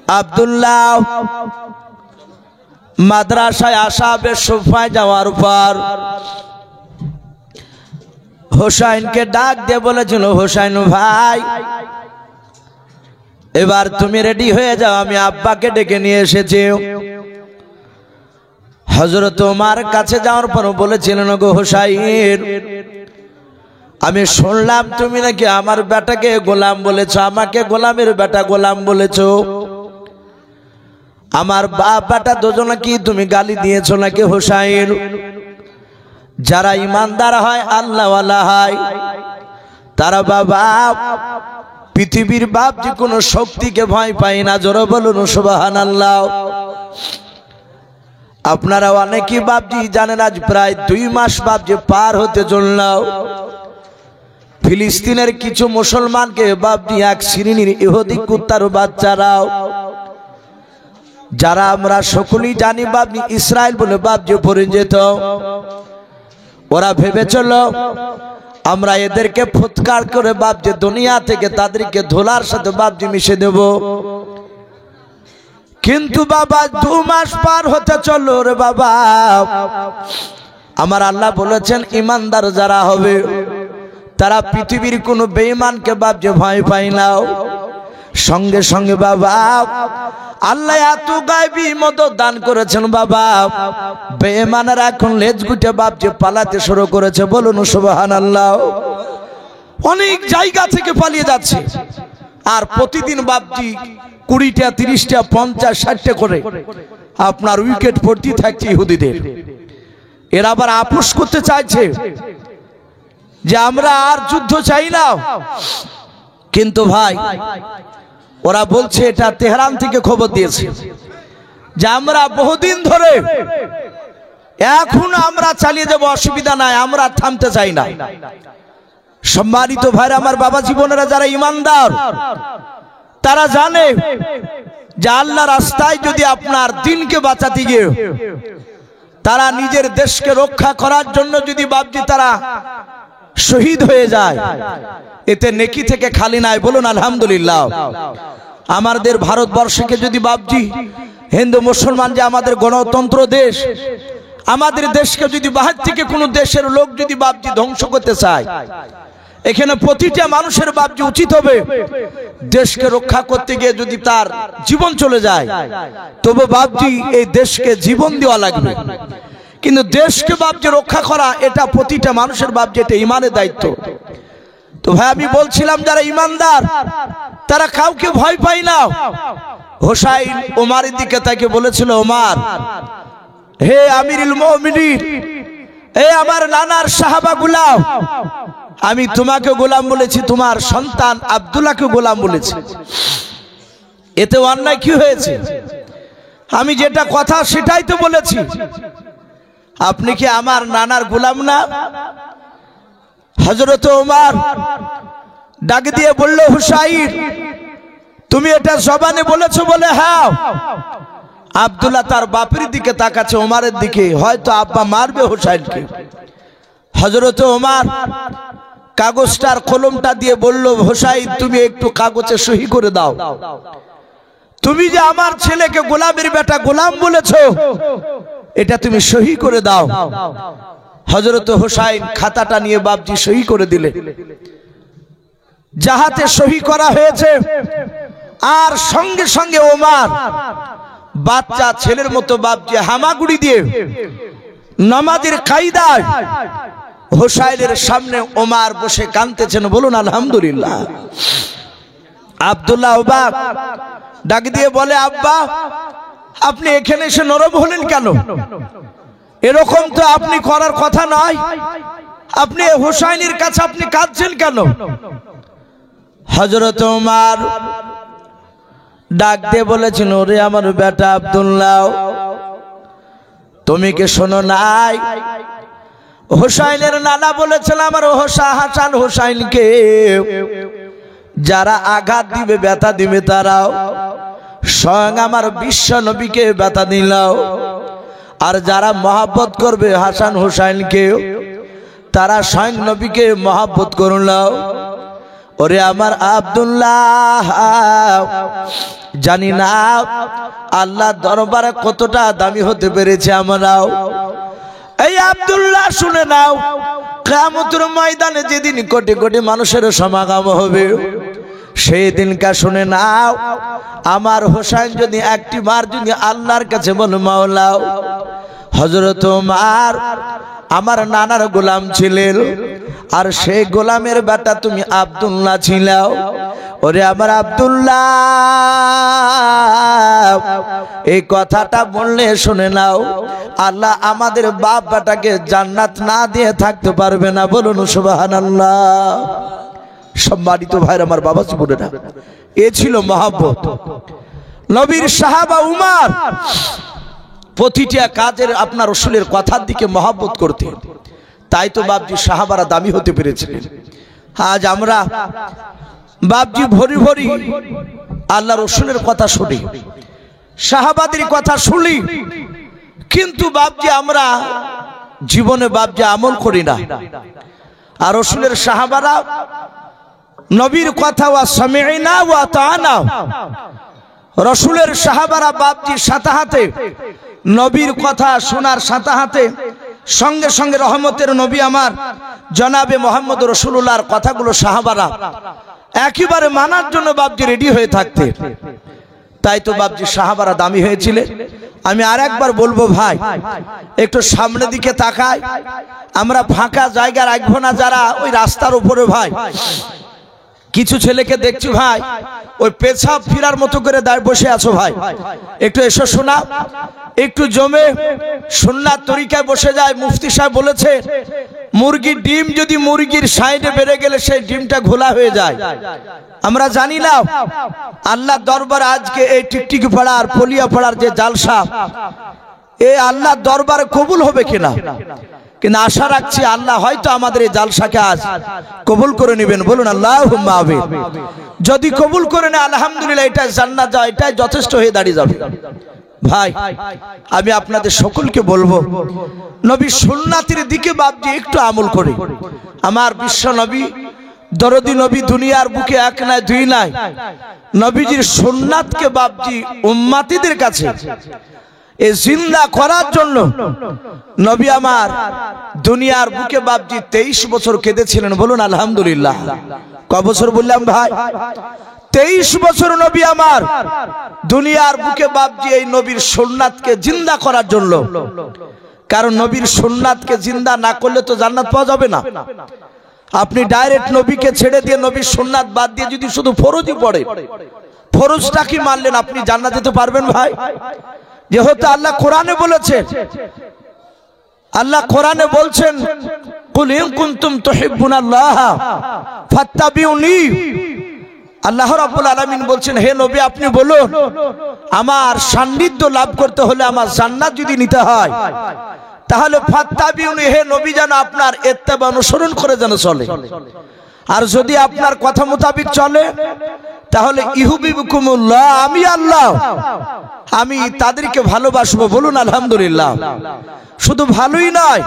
আব্দুল্লাহ মাদ্রাসায় আসাবে সুফায় যাওয়ার পর হোসাইনকে ডাক দিয়ে বলেছিল, হোসাইন ভাই এবার তুমি রেডি হয়ে যাও, আমি আব্বাকে ডেকে নিয়ে এসেছি। হযরত ওমর কাছে যাওয়ার পর বলেছিলেন, গো হোসাইন, আমি শুনলাম তুমি নাকি আমার বেটাকে গোলাম বলেছো, আমাকে গোলামের বেটা গোলাম বলেছো। আমার বাপ বেটা দুজনে কি তুমি গালি দিয়েছো নাকি হোসাইন? যারা ইমানদার হয়, আল্লাহওয়ালা হয়, তারা বাবা পৃথিবীর বাপ যে কোনো শক্তিকে ভয় পায় না। জোরে বলুন সুবহানাল্লাহ। আপনারা অনেকেই বাপজি জানেন, আজ প্রায় 2 মাস বাপজি পার হতে চলল। ফিলিস্তিনের কিছু মুসলমানকে বাপজি এক শ্রেণীর ইহুদি কুত্তার বাচ্চারাও, যারা আমরা সকলেই জানি বাপজি ইসরায়েল বলে বাপজি পরিচিত, ওরা ভেবেছিল আমরা এদেরকে ফুৎকার করে বাপজি দুনিয়া থেকে তাদেরকে ধুলার সাথে বাপজি মিশে দেব। কিন্তু বাবা 2 মাস পার হতে চলল রে বাবা, আমার আল্লাহ বলেছেন ইমানদার যারা হবে তারা পৃথিবীর কোনো বেঈমানকে বাপজি ভয় পায় না। সঙ্গে সঙ্গে বাবা আল্লাহ এত গায়বী মদদ দান করেছেন বাবা, বেঈমানেরা এখন লেজ গুটে বাপজি পালাতে শুরু করেছে। বলুন সুবহানাল্লাহ। অনেক জায়গা থেকে পালিয়ে যাচ্ছে, আর প্রতিদিন বাপজি 20টা 30টা 50 60টা করে আপনার উইকেট পড়তে থাকছে ইহুদিদের। এরা আবার আপোষ করতে চাইছে যে আমরা আর যুদ্ধ চাই না। কিন্তু ভাই ওরা বলছে, এটা তেহরান থেকে খবর দিয়েছে যে আমরা বহুদিন ধরে এখন আমরা চালিয়ে যাব, অসুবিধা নাই, আমরা থামতে চাই না। সম্মানিত ভাইরা আমার, বাবা জীবনেরা যারা ইমানদার তারা জানে যে আল্লাহ রাস্তায় যদি আপনার দিনকে বাঁচাতে গিয়ে তারা নিজের দেশকে রক্ষা করার জন্য যদি বাপজি তারা শহীদ হয়ে যায়, এতে নেকি থেকে খালি নাই। বলুন আলহামদুলিল্লাহ। আমাদের ভারতবর্ষকে যদি বাপজি হিন্দু মুসলমান যে আমাদের গণতন্ত্র দেশ, আমাদের দেশকে যদি বাহির থেকে কোনো দেশের লোক যদি বাপজি ধ্বংস করতে চায়, এখানে প্রতিটা মানুষের বাপজি উচিত হবে দেশকে রক্ষা করতে গিয়ে যদি তার জীবন চলে যায়, তবে বাপজি এই দেশকে জীবন দেওয়া লাগবে। কিন্তু দেশকে বাপজি রক্ষা করা এটা প্রতিটা মানুষের বাপজি এটা ইমানের দায়িত্ব। তো ভাই আমি বলছিলাম যারা ইমানদার তারা কাউকে ভয় পায় না। হোসাইন ওমরের দিকে তাকে বলেছিল, ওমর হে আমিরুল মুমিনিন, হে আমার নানার সাহাবাগুলা, আমি তোমাকে গোলাম বলেছি, তোমার সন্তান আব্দুল্লাহকে গোলাম বলেছি, এতে অন্যায় কি হয়েছে? আমি যেটা কথা সেটাই তো বলেছি, আপনি কি আমার নানার গোলাম না? হযরত ওমর ডাক দিয়ে বলল, হুসাইন তুমি এটা জবানে বলেছো বলে হ্যাঁ। আব্দুল্লাহ তার বাপের দিকে তাকাচ্ছে, ওমরের দিকে, হয়তো আব্বা মারবে হুসাইনকে। হযরত ওমর কাগজটার কলমটা দিয়ে বলল, হুসাইন তুমি একটু কাগজে সহি করে দাও, তুমি যে আমার ছেলেকে গোলামের বেটা গোলাম বলেছো এটা তুমি সহি করে দাও। হযরত হুসাইন খাতাটা নিয়ে বাপজি সহি করে দিলে। যাহাতে সহি করা হয়েছে, আর সঙ্গে সঙ্গে ওমর বাচ্চা ছেলের মতো বাপজি হামাগুড়ি দিয়ে নামাজের কায়দায় হুসাইনের সামনে ওমর বসে কাঁদতেছেন। বলুন আলহামদুলিল্লাহ। আব্দুল্লাহ অবাক, ডাক দিয়ে বলে, আব্বা আপনি এখানে এসে নরম হলেন কেন? এরকম তো আপনি করার কথা নয়, আপনি হুসাইনের কাছে আপনি কাঁদছেন কেন? হযরত ওমর ডাক দিয়ে বলেছেন, ওরে আমার বেটা আব্দুল্লাহ, তুমি কি শোনো নাই হুসাইনের নানা বলেছেন আমার হাসান হুসাইনকে যারা আঘাত দিবে ব্যথা দিবে তারাও স্বয়ং আমার বিশ্ব নবীকে ব্যথা দিলাও, আর যারা মহব্বত করবে হাসান হুসাইনকে তারা স্বয়ং নবীকে মহব্বত করলাও। ওরে আমার আব্দুল্লাহ, জানি না আল্লাহ দরবারে কতটা দামি হতে পেরেছে আমরাও। এই আব্দুল্লাহ শুনে নাও, কিয়ামতের ময়দানে যেদিন কোটি কোটি মানুষের সমাগম হবে, সেই দিনকা শুনে নাও, আমার হোসেন যদি একটি বার যদি আল্লাহর কাছে বলে মাওলা, হযরত ওমর আমার নানার গোলাম ছিলেন, আর সেই গোলামের বেটা তুমি আব্দুল্লাহ ছিলাও। ওরে আমার আব্দুল্লাহ, এই কথাটা বললে শুনে নাও, আল্লাহ আমাদের বাপ বেটাকে জান্নাত না দিয়ে থাকতে পারবে না। বলুন সুবহানাল্লাহ। সম্মানিত ভাইরা আমার, বাবা জীবনেরা, এ ছিল মহব্বত। নবীর সাহাবা উমর প্রতিটা কাজের আপনার রাসূলের কথার দিকে মহব্বত করতেন, তাই তো বাপজি সাহাবারা দামি হতে পেরেছিলেন। আজ আমরা বাপজি ভরি ভরি আল্লাহ রাসূলের কথা শুনি, সাহাবাদের কথা শুনি, কিন্তু বাপজি আমরা জীবনে বাপজি আমল করি না। আর রাসূলের সাহাবারা নবীর কথা ওয়া সামি'না ওয়া আতা'না, রাসূলের সাহাবারা বাপজি সাথে হাতে নবীর কথা শোনার সাথে হাতে সঙ্গে সঙ্গে রহমতের নবী আমার জনাবে মুহাম্মদ রাসূলুল্লাহর কথাগুলো সাহাবারা একেবারে মানার জন্য বাপজি রেডি হয়ে থাকতে। তাই তো বাপজি সাহাবারা দামি হয়েছিলেন। আমি আর একবার বলবো ভাই, একটু সামনের দিকে তাকাই, আমরা ফাঁকা জায়গা রাখবো না। যারা ওই রাস্তার উপরে ভাই কিছু ছেলেকে দেখছি ভাই, ওই পেছাব ফিরার মতো করে দাঁড় বসে আছো ভাই, একটু এসো শোনা, একটু জমে সুন্নাত তরিকায় বসে যায়। মুফতি সাহেব বলেছে মুরগির ডিম যদি মুরগির সাইডে বেড়ে গেলে সেই ডিমটা ঘোলা হয়ে যায়। আমরা জানি না আল্লাহ দরবার আজকে এই টিকটিকি পাড়ার পলিয়া পাড়ার যে জালসা, এ আল্লাহ দরবারে কবুল হবে কিনা, কিন্তু আশা রাখছি আল্লাহ হয়তো আমাদের এই জালসাকে আজ কবুল করে নেবেন। বলুন আল্লাহুম্মা আমিন। যদি কবুল করে নেয় আলহামদুলিল্লাহ, এটাই জান্নাত যায়, এটাই যথেষ্ট হয়ে দাঁড়িয়ে যাবে। ভাই আমি আপনাদের সকলকে বলবো, নবী সুন্নাতের দিকে বাপজি একটু আমল করে। আমার বিশ্ব নবী দরদি নবী দুনিয়ার বুকে এক নাই দুই নাই, নবীজির সুন্নাতকে বাপজি উম্মতিদের কাছে এই জিন্দা করার জন্য নবী আমার দুনিয়ার বুকে বাপজি 23 বছর কেঁদেছিলেন। বলুন আলহামদুলিল্লাহ। ক বছর বললাম ভাই? 23 বছর নবী আমার দুনিয়ার বুকে বাপজি এই নবীর সুন্নাতকে জিন্দা করার জন্য। কারণ নবীর সুন্নাতকে জিন্দা না করলে তো জান্নাত পাওয়া যাবে না। আপনি ডাইরেক্ট নবীকে ছেড়ে দিয়ে নবীর সুন্নাত বাদ দিয়ে যদি শুধু ফরজই পড়ে, ফরজটা কি মানলেন, আপনি জান্নাত যেতে পারবেন ভাই? যেহেতু আল্লাহ কোরআনে বলেছেন, আল্লাহ কোরআনে বলছেন কুল ইন কুনতুম তুহিব্বুনাল্লাহ ফাত্তাবিউনি। আল্লাহ রাব্বুল আলামিন বলছেন, হে নবী আপনি বলুন আমার সান্নিধ্য লাভ করতে হলে, আমার জান্নাত যদি নিতে হয়, তাহলে ফাত্তাবিউনি, হে নবী যেন আপনার ইত্তেবা অনুসরণ করে যেন চলে। আর যদি আপনার কথা মোতাবেক চলে তাহলে ইহুবিবুকুমুল্লাহ, আমি আল্লাহ আমি তাদেরকে ভালোবাসবো। বলুন আলহামদুলিল্লাহ। শুধু ভালোই নয়,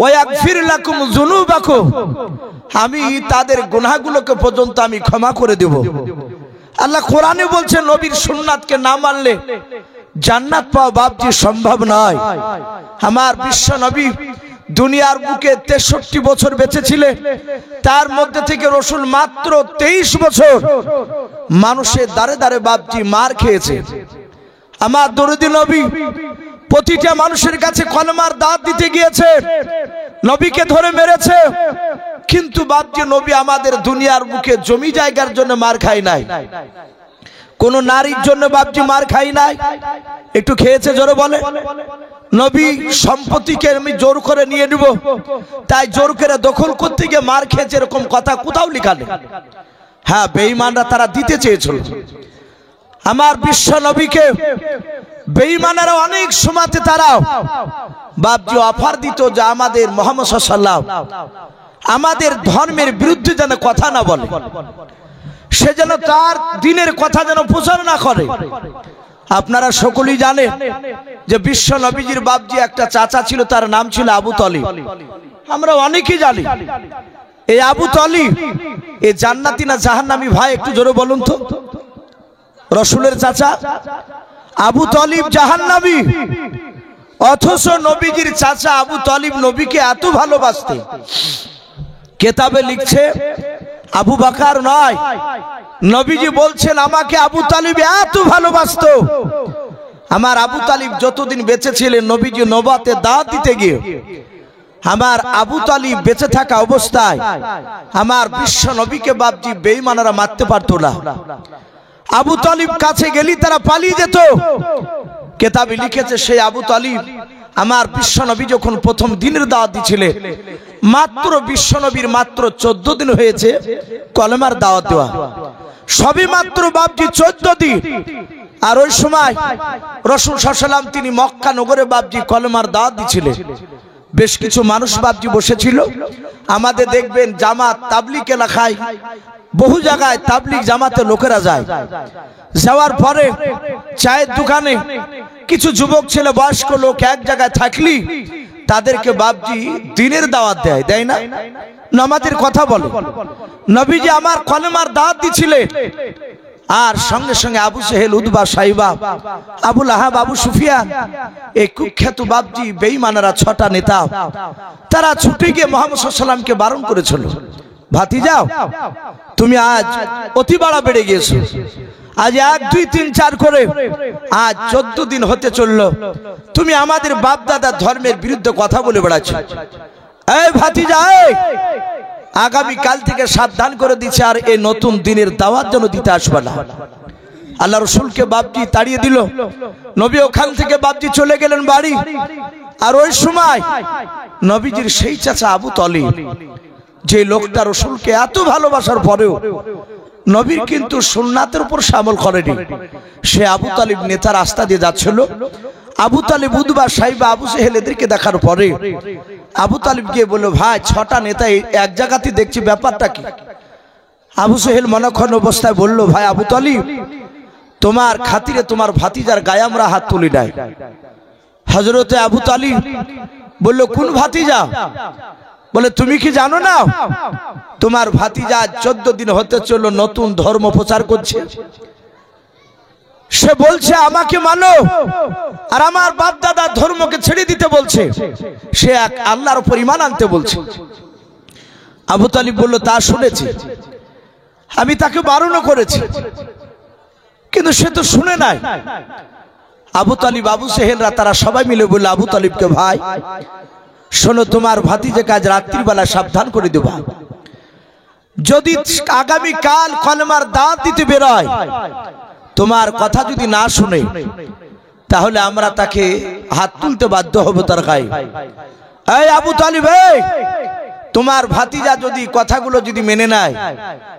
ওয়াগফির লাকুম যুনুবাকুম, আমি তাদের গুনাহগুলোকে পর্যন্ত আমি ক্ষমা করে দেব। আল্লাহ কোরআনে বলছেন নবীর সুন্নাতকে না মানলে জান্নাত পাওয়া বাপজি সম্ভব নয়। আমার বিশ্ব নবী দুনিয়ার বুকে 63 বছর বেঁচে ছিলেন, তার মধ্যে থেকে রাসূল মাত্র 23 বছর মানুষের দাঁড়ে দাঁড়ে বাপজি মার খেয়েছে। আমার দরদি নবী প্রতিটা মানুষের কাছে কলমার দাওয়াত দিতে গিয়েছে, নবীকে ধরে মেরেছে, কিন্তু বাপজি নবী আমাদের দুনিয়ার বুকে জমি জায়গার জন্য মার খায় নাই, কোন নারীর জন্য বাপজি মার খাই নাই। একটু খেয়েছে জোরে বলে? নবী সম্পত্তিকে আমি জোর করে নিয়ে নিব, তাই জোর করে দখল করতে গিয়ে মার খেয়েছে, এরকম কথা কোথাও লেখা নেই। হ্যাঁ, বেঈমানরা তারা দিতে চেয়েছিল। আমার বিশ্ব নবীকে বেঈমানেরা অনেক সময়তে তারা বাপজি অফার দিত যে আমাদের মুহাম্মদ সাল্লাল্লাহু আলাইহি ওয়াসাল্লাম আমাদের ধর্মের বিরুদ্ধে যেন কথা না বলে, সে যেন তার দ্বীনের কথা যেন প্রচার না করে। আপনারা সকলেই জানেন যে বিশ্ব নবীজির বাপজি একটা চাচা ছিল, তার নাম ছিল আবু তালিব। আমরা অনেকেই জানি এই আবু তালিব এ জান্নাতি না জাহান্নামী ভাই একটু জোরে বলুন তো? রসুলের চাচা আবু তালিব জাহান্নামী, অথচ নবীজির চাচা আবু তালিব নবীকে এত ভালোবাসতেন। কেতাবে লিখছে আবু বকর নয়, নবীজি বলছেন আমাকে আবু তালিব এত ভালোবাসতো, আমার আবু তালিব যতদিন বেঁচে ছিলেন নবীজি নবুয়তে দাওয়াত দিতে গিয়ে আমার আবু তালিব বেঁচে থাকা অবস্থায় আমার বিশ্ব নবীকে বাপজি বেঈমানরা মারতে পারতো না। আবু তালিব কাছে গেলি তারা পালিয়ে যেত। কেতাবে লিখেছে সেই আবু তালিব আমার বিশ্ব নবী যখন প্রথম দিনের দাওয়াত দিছিলেন, মাত্র বিশ্ব নবীর মাত্র 14 দিন হয়েছে কলেমার দাওয়াত দেওয়া, সবই মাত্র বাপজি 14 দিন। আর ওই সময় রাসূল সাল্লাল্লাহু আলাইহি ওয়াসাল্লাম তিনি মক্কা নগরে বাপজি কলেমার দাওয়াত দিছিলেন। বেশ কিছু মানুষ বাপজি বসেছিল। আমাদের দেখবেন জামাত তাবলীগ এলাকায় বহু জায়গায় তাবলীগ জামাতে লোকেরা যায়, যাওয়ার পরে চায়ের দোকানে কিছু যুবক ছেলে বয়স্ক লোক এক জায়গায় থাকলি তাদেরকে বাপজি দ্বীনের দাওয়াত দেয়, দেয় না? নামাজের কথা বলে। নবীজি আমার কলেমার দাওয়াত দিছিলেন, আর সঙ্গে সঙ্গে আবু সেহেল, উতবা, সাইবা, আবু লাহাব, আবু সুফিয়ান, এই কুখ্যাত বাপজি বেঈমানেরা 6টা নেতা তারা ছুটে গিয়ে মুহাম্মদ সাল্লাল্লাহু আলাইহি ওয়াসাল্লামকে বারণ করেছিল, ভাতিজাও তুমি আজ অতি বাড়া বেড়ে গিয়েছো, আজ 1 2 3 4 করে আজ 14 দিন হতে চললো তুমি আমাদের বাপ দাদার ধর্মের বিরুদ্ধে কথা বলে বেড়াচ্ছ। এই ভাতিজা, আগামী কাল থেকে সাবধান করে দিচ্ছে, আর এই নতুন দিনের দাওয়াত যেন দিতে আসবে না। আল্লাহ রাসূলকে বাপজি তাড়িয়ে দিল। নবী ওখান থেকে বাপজি চলে গেলেন বাড়ি। আর ওই সময় নবীজির সেই চাচা আবু তালিব, যে লোকটা রাসূলকে এত ভালোবাসার পরেও নবীর কিন্তু সুন্নাতের উপর আমল করেনি, সে আবু তালিব নেতা রাস্তা দিয়ে যাচ্ছিল। আবু তালিব, উতবা, সাইবা, আবু সেহেল এদেরকে দেখার পরে আবু তালিব গিয়ে বলল, ভাই 6টা নেতা এক জায়গাতে দেখছি, ব্যাপারটা কি? আবু সেহেল মনক্ষণ অবস্থায় বলল, ভাই আবু তালিব, তোমার খাতিরে তোমার ভাতিজার গায়ে আমরা হাত তুলি নাই। হযরতে আবু তালিব বলল, কোন ভাতিজা? বলে, তুমি কি জানো না তোমার ভাতিজা 14 দিন হতে চললো নতুন ধর্ম প্রচার করছে, সে বলছে আমাকে মানো আর আমার বাপ দাদার ধর্মকে ছেড়ে দিতে বলছে, সে এক আল্লাহর উপর ঈমান আনতে বলছে। আবু তালিব বলল, তা শুনেছি, আমি তাকে বারণ করেছি, কিন্তু সে তো শুনে নাই। আবু তালিব, আবু সেহেলরা তারা সবাই মিলে বলল আবু তালিবকে, ভাই শোনো, তোমার ভাতিজাকে আজ রাত্রিবেলা সাবধান করে দেবা, যদি আগামী কাল কলেমার দাওয়াত দিতে বেরোয়, তোমার কথা যদি না শুনে তাহলে আমরা তাকে হাত তুলতে বাধ্য হব তার গায়ে। এই আবু তালিব, তোমার ভাতিজা যদি কথাগুলো যদি মেনে নেয়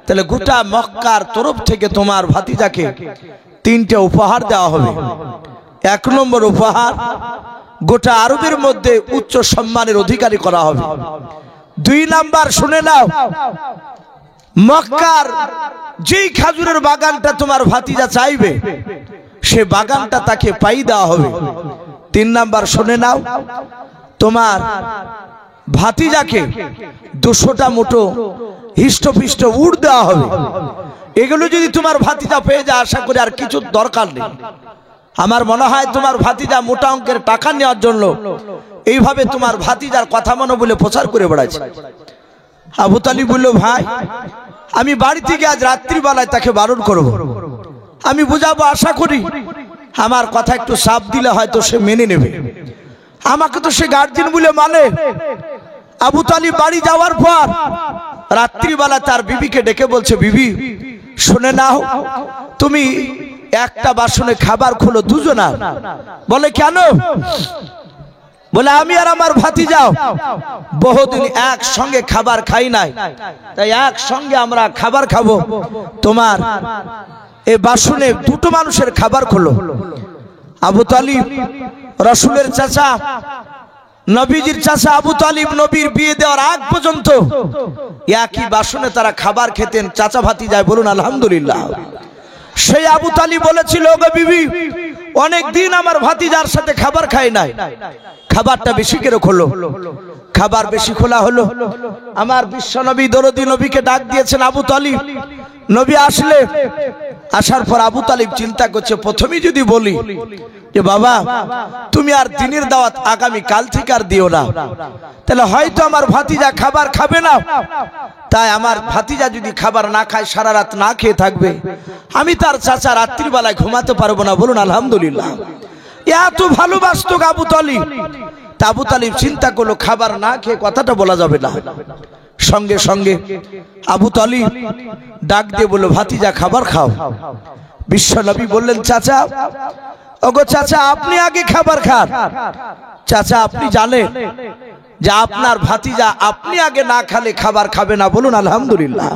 তাহলে গোটা মক্কার তরফ থেকে তোমার ভাতিজাকে 3টে উপহার দেওয়া হবে। 1 নম্বর উপহার, গোটা আরবের মধ্যে উচ্চ সম্মানের অধিকারী করা হবে। 2 নাম্বার, শুনে নাও, মক্কার যেই খাজুরের বাগানটা তোমার ভাতিজা চাইবে সে বাগানটা তাকে পাই দেওয়া হবে। 3 নাম্বার, শুনে নাও, তোমার ভাতিজাকে 200টা মুঠো হিষ্টপিষ্ট উট দেওয়া হবে। এগুলো যদি তোমার ভাতিজা পেয়ে যায়, আশা করি আর কিছু দরকার নেই। আমার মনে হয় তোমার ভাতিজা মোটা অঙ্কের টাকা নেওয়ার জন্য এইভাবে তোমার ভাতিজার কথা মনে বলে প্রচার করে বেড়াচ্ছে। আবু তালিব বলল, ভাই আমি বাড়ি থেকে আজ রাত্রিবেলায় তাকে বারণ করব, আমি বুঝাবো, আশা করি আমার কথা একটু চাপ দিলে হয়তো সে মেনে নেবে, আমাকে তো সে গার্জিয়ান বলে মানে। আবু তালিব বাড়ি যাওয়ার পর রাত্রিবেলা তার বিবিকে ডেকে বলছে, বিবি শুনে নাও, তুমি একটা বাসনে খাবার খোলো দুজনা। বলে, কেন? বলে, আমি আর আমার ভাতিজা বহুদিন একসঙ্গে খাবার খাই নাই, তাই একসঙ্গে আমরা খাবার খাবো, তোমার এই বাসনে 2টো মানুষের খাবার খোলো। আবু তালিব রাসূলের চাচা, নবীজির চাচা আবু তালিব নবীর বিয়ে দেওয়ার আগ পর্যন্ত একই বাসনে তারা খাবার খেতেন, চাচা ভাতিজায়, বলুন আলহামদুলিল্লাহ। সেই আবু তালিব বলেছিল, ওগো বিবি, অনেক দিন আমার ভাতিজার সাথে খাবার খাই নাই, খাবারটা বেশি করে খোলো। খাবার বেশি খোলা হলো। আমার বিশ্ব নবী দরদি নবীকে ডাক দিয়েছেন আবু তালিব। নবী আসলে আসার পর আবু তালিব চিন্তা করছে, প্রথমেই যদি বলি যে বাবা তুমি আর দিনের দাওয়াত আগামী কাল থেকে আর দিও না, তাহলে হয়তো আমার ভাতিজা খাবার খাবে না। তাই আমার ভাতিজা যদি খাবার না খায়, সারা রাত না খেয়ে থাকবে, আমি তার চাচা রাত্রির বেলায় ঘুমাতে পারবো না। বলুন আলহামদুলিল্লাহ। এত ভালোবাসতো আবু তালিব। তা আবু তালিব চিন্তা করলো খাবার না খেয়ে কথাটা বলা যাবে না। সঙ্গে সঙ্গে আবু তালিব ডাক দিয়ে বলল, ভাতিজা খাবার খাও। বিশ্ব নবী বললেন, চাচা, ওগো চাচা, আপনি আগে খাবার খান। চাচা, আপনি জানেন যে আপনার ভাতিজা আপনি আগে না খেলে খাবার খাবে না। বলুন আলহামদুলিল্লাহ।